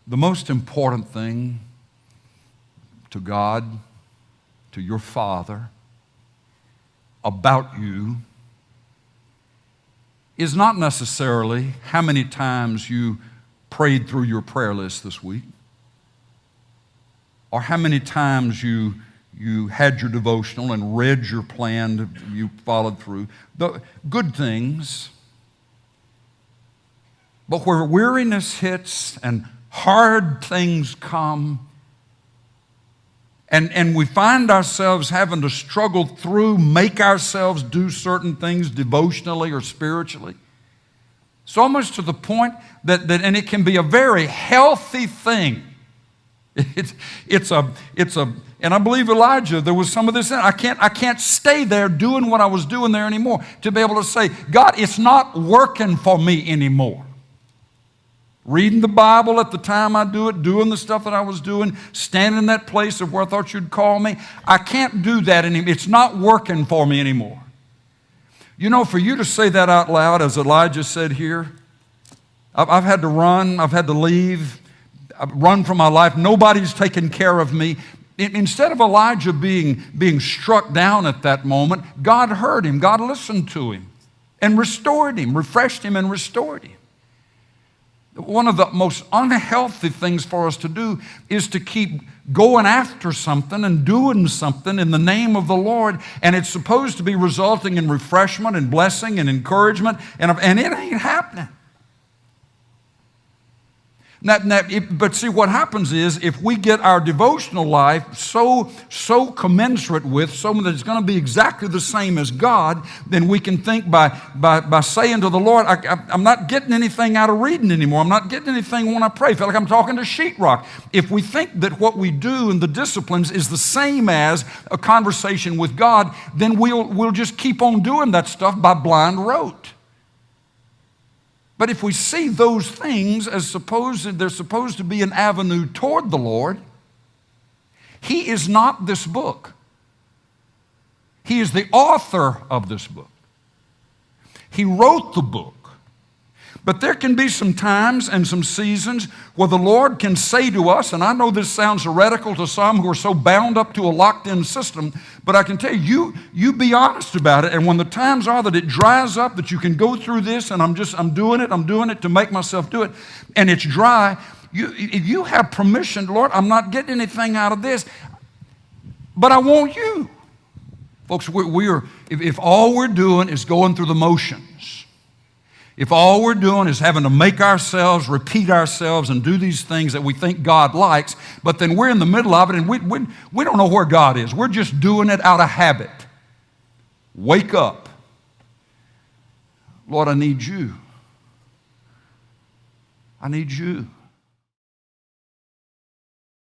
The most important thing to God, to your Father, about you is not necessarily how many times you prayed through your prayer list this week, or how many times you had your devotional and read your plan, you followed through. The good things. But where weariness hits and hard things come, and we find ourselves having to struggle through, make ourselves do certain things devotionally or spiritually, it's almost to the point that and it can be a very healthy thing. It's a, and I believe Elijah, there was some of this. I can't stay there doing what I was doing there anymore. To be able to say, God, it's not working for me anymore. Reading the Bible at the time I do it, doing the stuff that I was doing, standing in that place of where I thought you'd call me. I can't do that anymore. It's not working for me anymore. You know, for you to say that out loud, as Elijah said here, I've had to run, I've had to leave, I've run for my life. Nobody's taken care of me. Instead of Elijah being struck down at that moment, God heard him, God listened to him, and restored him, refreshed him and restored him. One of the most unhealthy things for us to do is to keep going after something and doing something in the name of the Lord, and it's supposed to be resulting in refreshment and blessing and encouragement, and it ain't happening. But see, what happens is if we get our devotional life so commensurate with, so that it's going to be exactly the same as God, then we can think by saying to the Lord, I'm not getting anything out of reading anymore. I'm not getting anything when I pray. I feel like I'm talking to sheetrock. If we think that what we do in the disciplines is the same as a conversation with God, then we'll just keep on doing that stuff by blind rote. But if we see those things as they're supposed to be an avenue toward the Lord, He is not this book. He is the author of this book. He wrote the book. But there can be some times and some seasons where the Lord can say to us, and I know this sounds heretical to some who are so bound up to a locked-in system, but I can tell you be honest about it. And when the times are that it dries up, that you can go through this, and I'm doing it to make myself do it, and it's dry, if you have permission, Lord, I'm not getting anything out of this, but I want you. Folks, if all we're doing is going through the motions, if all we're doing is having to make ourselves, repeat ourselves, and do these things that we think God likes, but then we're in the middle of it and we don't know where God is. We're just doing it out of habit. Wake up. Lord, I need you. I need you.